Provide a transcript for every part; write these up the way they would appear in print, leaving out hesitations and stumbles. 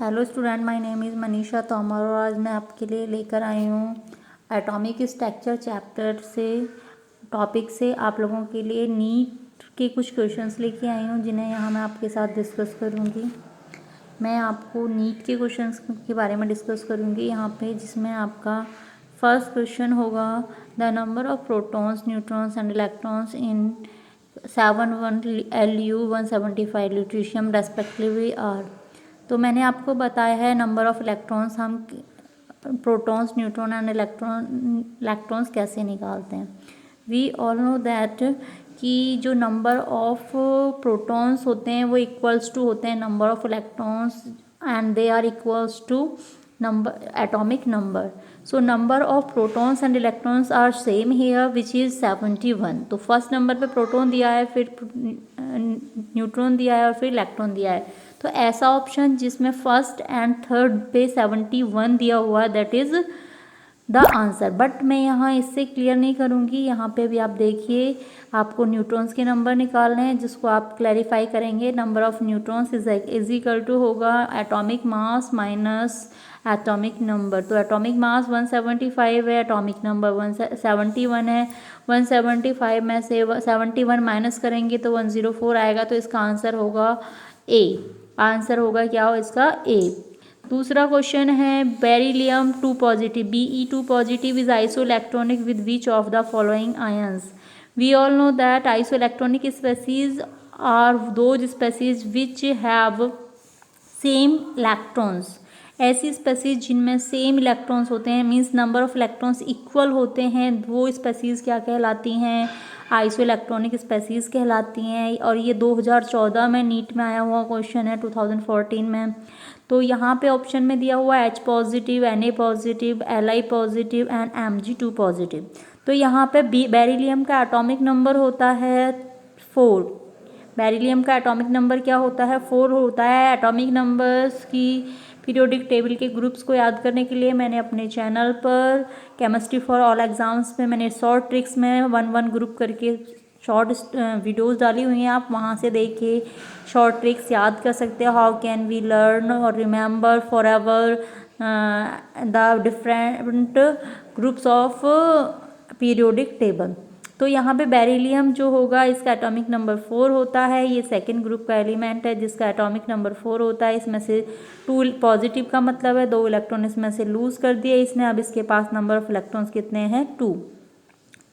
Hello student, my name is Manisha Tomar और आज मैं आपके लिए लेकर आई हूँ एटॉमिक स्ट्रक्चर चैप्टर से टॉपिक से आप लोगों के लिए नीट के कुछ क्वेश्चंस लेके आई हूँ जिन्हें यहाँ मैं आपके साथ डिस्कस करूँगी। मैं आपको नीट के क्वेश्चंस के बारे में डिस्कस करूँगी यहाँ पे, जिसमें आपका फर्स्ट क्वेश्चन होगा the number of protons, neutrons and electrons in 71 Lu 175 lutetium respectively are. तो मैंने आपको बताया है नंबर ऑफ इलेक्ट्रॉन्स हम प्रोटॉन्स, न्यूट्रॉन एंड इलेक्ट्रॉन्स कैसे निकालते हैं। वी ऑल नो दैट कि जो नंबर ऑफ प्रोटॉन्स होते हैं वो इक्वल्स टू होते हैं number of electrons and they are equals to number atomic number. So number of protons and electrons are same here which is 71। तो first number पे proton दिया है, फिर न्यूट्रॉन दिया है और फिर इलेक्ट्रॉन दिया है। तो ऐसा ऑप्शन जिसमें फर्स्ट एंड थर्ड पे 71 दिया हुआ है that is the answer. But मैं यहाँ इससे क्लियर नहीं करूँगी। यहाँ पे भी आप देखिए, आपको न्यूट्रॉन्स के नंबर निकालने हैं जिसको आप क्लैरिफाई करेंगे। Number of neutrons is equal to होगा atomic mass minus atomic number. तो एटॉमिक मास 175 है, एटॉमिक नंबर 171 है। 175 में से 71 माइनस करेंगे तो 104 आएगा। तो इसका आंसर होगा ए। आंसर होगा क्या हो इसका? ए। दूसरा क्वेश्चन है beryllium 2 positive Be2 positive is isoelectronic with which of the following ions. We all know that isoelectronic species are those species which have same electrons. ऐसी स्पेसीज जिनमें सेम इलेक्ट्रॉन्स होते हैं, means number of electrons equal होते हैं, वो species क्या कहलाती हैं? आइसो इलेक्ट्रॉनिक स्पेसीज कहलाती हैं। और ये 2014 में नीट में आया हुआ क्वेश्चन है, 2014 में। तो यहाँ पे ऑप्शन में दिया हुआ H positive, Na positive, Li positive and Mg2 positive. तो यहाँ पे बेरिलियम का एटॉमिक नंबर होता है 4। बेरिलियम का एटॉमिक नंबर क्या होता है? 4 होता है। एटॉमिक नंबर्स की पीरियोडिक टेबल के ग्रुप्स को याद करने के लिए मैंने अपने चैनल पर केमिस्ट्री फॉर ऑल एग्जाम्स में मैंने शॉर्ट ट्रिक्स में 1 ग्रुप करके शॉर्ट वीडियोस डाली हुई हैं। आप वहाँ से देख के शॉर्ट ट्रिक्स याद कर सकते हो। हाउ कैन वी लर्न और remember for ever the different groups of periodic table. तो यहाँ पे बेरिलियम जो होगा इसका एटॉमिक नंबर 4 होता है। ये सेकंड ग्रुप का एलिमेंट है जिसका एटॉमिक नंबर 4 होता है। इसमें से 2 पॉजिटिव का मतलब है 2 इलेक्ट्रॉन इसमें से लूज कर दिए इसने। अब इसके पास नंबर ऑफ इलेक्ट्रॉन्स कितने हैं? 2।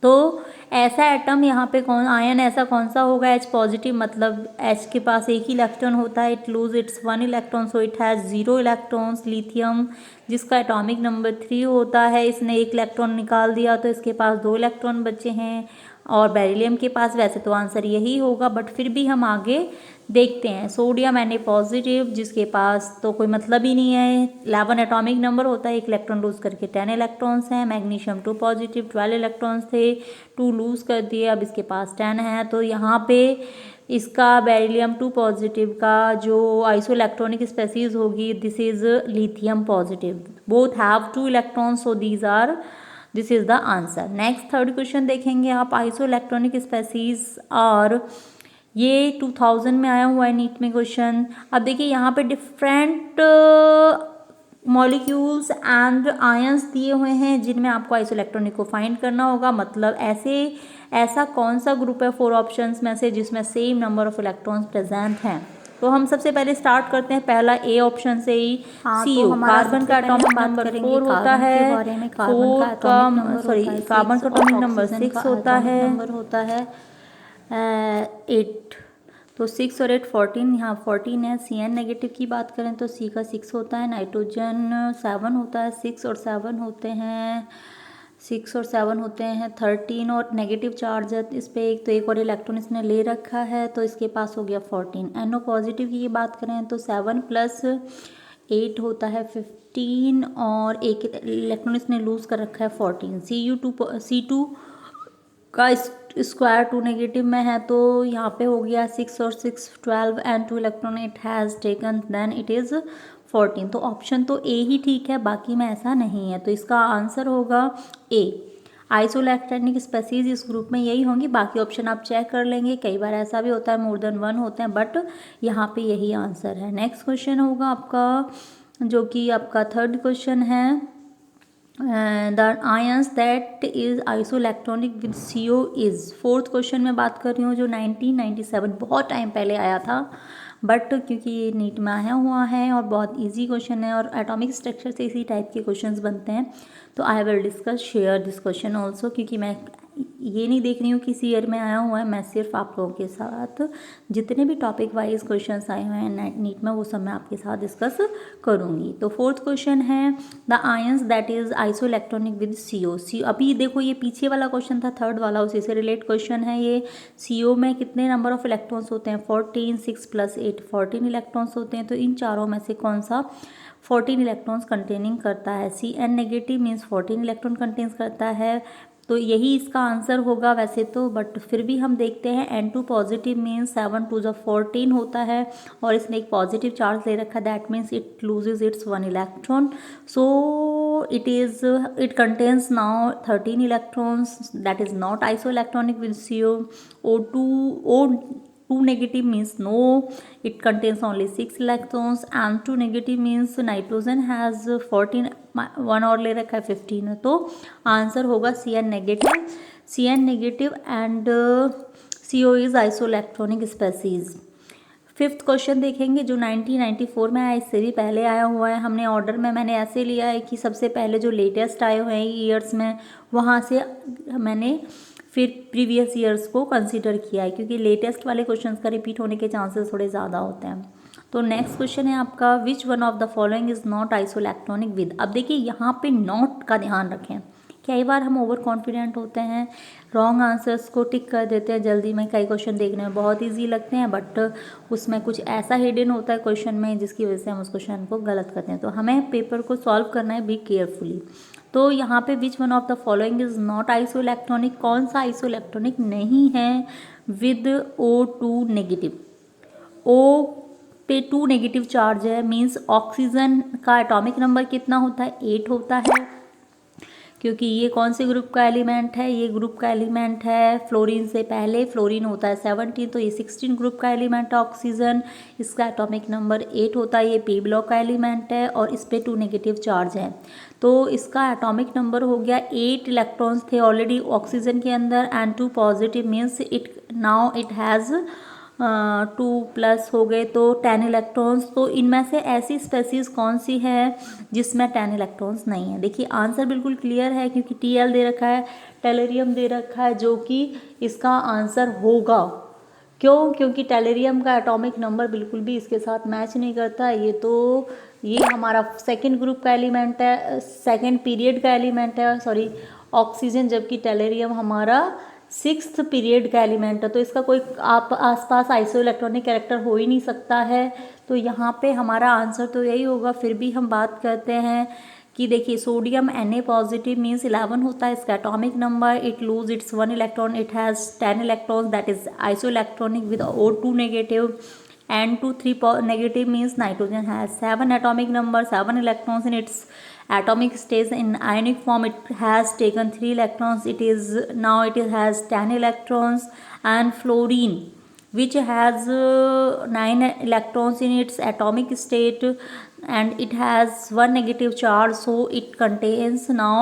तो ऐसा एटम यहाँ पे आयन ऐसा कौन सा होगा? H पॉजिटिव, मतलब H के पास एक ही इलेक्ट्रॉन होता है। It lose its 1 electron, so it has 0 electrons. Lithium जिसका एटॉमिक नंबर 3 होता है, इसने 1 इलेक्ट्रॉन निकाल दिया तो इसके पास 2 इलेक्ट्रॉन बचे हैं। और बेरिलियम के पास वैसे तो आंसर यही होगा, बट फिर भी हम आगे देखते हैं। सोडियम Na पॉजिटिव जिसके पास तो कोई मतलब ही नहीं है, 11 एटॉमिक नंबर होता है, 1 इलेक्ट्रॉन लूज करके 10 इलेक्ट्रॉन्स हैं। मैग्नीशियम 2 पॉजिटिव, 12 इलेक्ट्रॉन्स थे, 2 लूज कर दिए, अब इसके पास 10 है। तो यहाँ पे इसका बेरिलियम 2 पॉजिटिव का जो आइसो इलेक्ट्रॉनिक स्पेसीज होगी this is lithium positive. Both have 2 electrons, so these are this is the answer. Next third question देखेंगे आप। आइसो इलेक्ट्रॉनिक स्पेसीज और ये 2000 में आया हुआ है नीट में क्वेश्चन। अब देखिए यहाँ पे डिफरेंट मॉलिक्यूल्स एंड आयंस दिए हुए हैं जिनमें आपको आइसो इलेक्ट्रॉनिक को फाइंड करना होगा। मतलब ऐसा कौन सा ग्रुप है 4 ऑप्शंस में से जिसमें same number of electrons present हैं। तो हम सबसे पहले स्टार्ट करते हैं पहला ए ऑप्शन से ही। CO कार्बन का एटॉमिक नंबर 4 होता है। कार्बन का एटॉमिक नंबर 6 होता है। 8, तो 6 और 8 14, यहाँ 14 है। CN नेगेटिव की बात करें तो C का 6 होता है। नाइट्रोजन 7 होता है, 6 और 7 होते हैं, 6 और 7 होते हैं 13। और नेगेटिव चार्ज है इस पर एक, तो एक और इलेक्ट्रॉन इसने ले रखा है तो इसके पास हो गया 14। NO पॉजिटिव की बात करें तो 7 + 8 होता है 15 और एक इलेक्ट्रॉन इसने लूज कर रखा है 14। C2 का स्क्वायर 2 नेगेटिव में है तो यहाँ पे हो गया 6 और 6 12 and 2 electron it has taken, then it is 14। तो ऑप्शन तो ए ही ठीक है, बाकी में ऐसा नहीं है। तो इसका आंसर होगा ए। आइसोलैक्टोनिक स्पेसीज इस ग्रुप में यही होंगी, बाकी ऑप्शन आप चेक कर लेंगे, कई बार ऐसा भी होता है मोर देन वन होते हैं, बट यहाँ पे यही आंसर है। नेक्स्ट क्वेश्चन होगा आपका, जो कि आपका थर्ड क्वेश्चन है, the ions that is isoelectronic with CO is. Fourth question में बात कर रही हूँ जो 1997 बहुत टाइम पहले आया था, बट क्योंकि ये नीट में आया हुआ है और बहुत इजी क्वेश्चन है और एटॉमिक स्ट्रक्चर से इसी टाइप के क्वेश्चंस बनते हैं, तो I will discuss share this question also, क्योंकि मैं ये नहीं देख रही हूँ किस ईयर में आया हुआ है, मैं सिर्फ आप लोगों के साथ जितने भी टॉपिक वाइज क्वेश्चंस आए हुए हैं नीट में वो सब मैं आपके साथ डिस्कस करूँगी। तो फोर्थ क्वेश्चन है the ions that is isoelectronic with CO। अभी देखो ये पीछे वाला क्वेश्चन था थर्ड वाला, उसी से रिलेट क्वेश्चन है ये। CO में कितने नंबर ऑफ इलेक्ट्रॉन्स होते हैं? 14, 6 + 8 14 इलेक्ट्रॉन्स होते हैं। तो इन चारों में से कौन सा 14 इलेक्ट्रॉन्स कंटेनिंग करता है? CN negative means 14 electron contains करता है, तो यही इसका आंसर होगा वैसे तो, बट फिर भी हम देखते हैं N2 पॉजिटिव मीन्स 7 2 14 होता है और इसने एक पॉजिटिव चार्ज ले रखा है, that means it loses it's 1 electron, so it contains now 13 electrons, that is not isoelectronic with CO। O2 negative means no, it contains only 6 electrons, and 2 negative means nitrogen has 14, 1 और ले रखा है 15, तो answer होगा CN negative and CO is isoelectronic species. Fifth question देखेंगे जो 1994 में आया, इससे भी पहले आया हुआ है। हमने ऑर्डर में मैंने ऐसे लिया है कि सबसे पहले जो लेटेस्ट आए हुए हैं ईयर्स में वहाँ से मैंने फिर प्रीवियस ईयर्स को कंसीडर किया है, क्योंकि लेटेस्ट वाले क्वेश्चंस का रिपीट होने के चांसेस थोड़े ज़्यादा होते हैं। तो नेक्स्ट क्वेश्चन है आपका, which one of the following is not isoelectronic with. अब देखिए यहाँ पे नॉट का ध्यान रखें, कई बार हम ओवर कॉन्फिडेंट होते हैं, रॉन्ग आंसर्स को टिक कर देते हैं जल्दी में, कई क्वेश्चन देखने में बहुत ईजी लगते हैं बट उसमें कुछ ऐसा हिडन होता है क्वेश्चन में जिसकी वजह से हम उस क्वेश्चन को गलत करते हैं। तो हमें पेपर को सॉल्व करना है बी केयरफुली। तो यहाँ पे which one of the following is not isoelectronic, कौन सा आइसोइलेक्ट्रॉनिक नहीं है विद O2 नेगेटिव। O पे 2 नेगेटिव चार्ज है, मीन्स ऑक्सीजन का एटॉमिक नंबर कितना होता है? 8 होता है, क्योंकि ये कौन से ग्रुप का एलिमेंट है? ये ग्रुप का एलिमेंट है फ्लोरीन से पहले, फ्लोरीन होता है 17, तो ये 16 ग्रुप का एलिमेंट है ऑक्सीजन, इसका एटॉमिक नंबर 8 होता है, ये P ब्लॉक का एलिमेंट है और इस पे 2 नेगेटिव चार्ज है, तो इसका एटॉमिक नंबर हो गया 8 इलेक्ट्रॉन्स थे ऑलरेडी ऑक्सीजन के अंदर and 2 positive means it now it has 2 plus हो गए तो 10 इलेक्ट्रॉन्स। तो इनमें से ऐसी स्पेसीज कौन सी है जिसमें 10 इलेक्ट्रॉन्स नहीं है? देखिए आंसर बिल्कुल क्लियर है, क्योंकि TL दे रखा है, टेलरियम दे रखा है, जो कि इसका आंसर होगा। क्यों? क्योंकि टेलरियम का एटॉमिक नंबर बिल्कुल भी इसके साथ मैच नहीं करता। ये हमारा सेकेंड ग्रुप का एलिमेंट है, सेकेंड पीरियड का एलिमेंट है, सॉरी ऑक्सीजन, जबकि टेलरियम हमारा 6th पीरियड का एलिमेंट है, तो इसका कोई आप आसपास आइसोइलेक्ट्रॉनिक कैरेक्टर हो ही नहीं सकता है। तो यहाँ पे हमारा आंसर तो यही होगा। फिर भी हम बात करते हैं कि देखिए सोडियम Na पॉजिटिव मीन्स 11 होता है इसका atomic number, it lose its 1 electron, it has 10 electrons, that is isoelectronic with O2 negative. N2 3 negative means nitrogen has 7 atomic number, 7 electrons in its atomic stage. In ionic form it has taken 3 electrons, it has 10 electrons. And fluorine, which has 9 electrons in its atomic state and it has 1 negative charge, so it contains now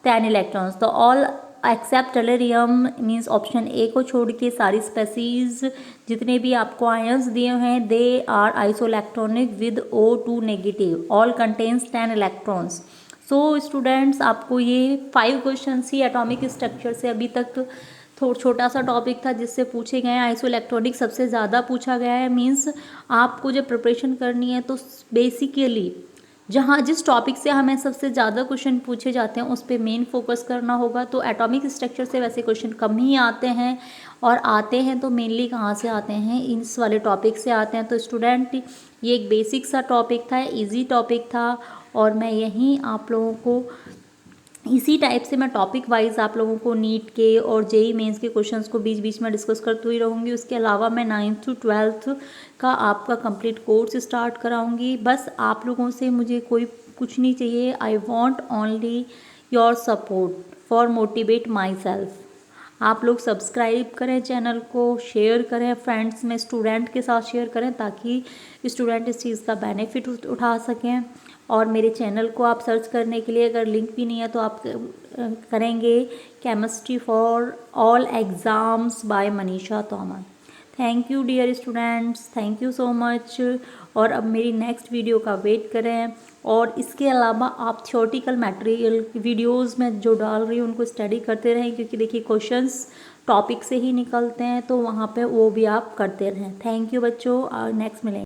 10 electrons. So all except tellurium means option A को छोड़ के सारी species जितने भी आपको ions दिए हैं they are isoelectronic with O2 negative, all contains 10 electrons. So students आपको ये 5 क्वेश्चन ही एटॉमिक स्ट्रक्चर से अभी तक थोड़ा छोटा सा टॉपिक था जिससे पूछे गए हैं। आइसोइलेक्ट्रॉनिक सबसे ज़्यादा पूछा गया है, मीन्स आपको जब प्रिपरेशन करनी है तो बेसिकली जिस टॉपिक से हमें सबसे ज़्यादा क्वेश्चन पूछे जाते हैं उस पर मेन फोकस करना होगा। तो एटॉमिक स्ट्रक्चर से वैसे क्वेश्चन कम ही आते हैं, और आते हैं तो मेनली कहाँ से आते हैं? इस वाले टॉपिक से आते हैं। तो स्टूडेंट ये एक बेसिक सा टॉपिक था, इजी टॉपिक था, और मैं यहीं आप लोगों को इसी टाइप से मैं टॉपिक वाइज आप लोगों को नीट के और JEE मेंस के क्वेश्चंस को बीच बीच में डिस्कस करती हुई रहूँगी। उसके अलावा मैं 9th to 12th का आपका कंप्लीट कोर्स स्टार्ट कराऊँगी। बस आप लोगों से मुझे कुछ नहीं चाहिए, I want only your support for motivate my self. आप लोग सब्सक्राइब करें चैनल को, शेयर करें फ्रेंड्स में, स्टूडेंट के साथ शेयर करें ताकि स्टूडेंट इस चीज़ का बेनिफिट उठा सकें। और मेरे चैनल को आप सर्च करने के लिए अगर लिंक भी नहीं है तो आप करेंगे chemistry for all exams by Manisha Tomar. Thank you dear students, thank you so much. और अब मेरी नेक्स्ट वीडियो का वेट करें। और इसके अलावा आप थ्योरेटिकल मटेरियल वीडियोस में जो डाल रही हूँ उनको स्टडी करते रहें, क्योंकि देखिए क्वेश्चंस टॉपिक से ही निकलते हैं, तो वहाँ पे वो भी आप करते रहें। थैंक यू बच्चों, नेक्स्ट मिलेंगे।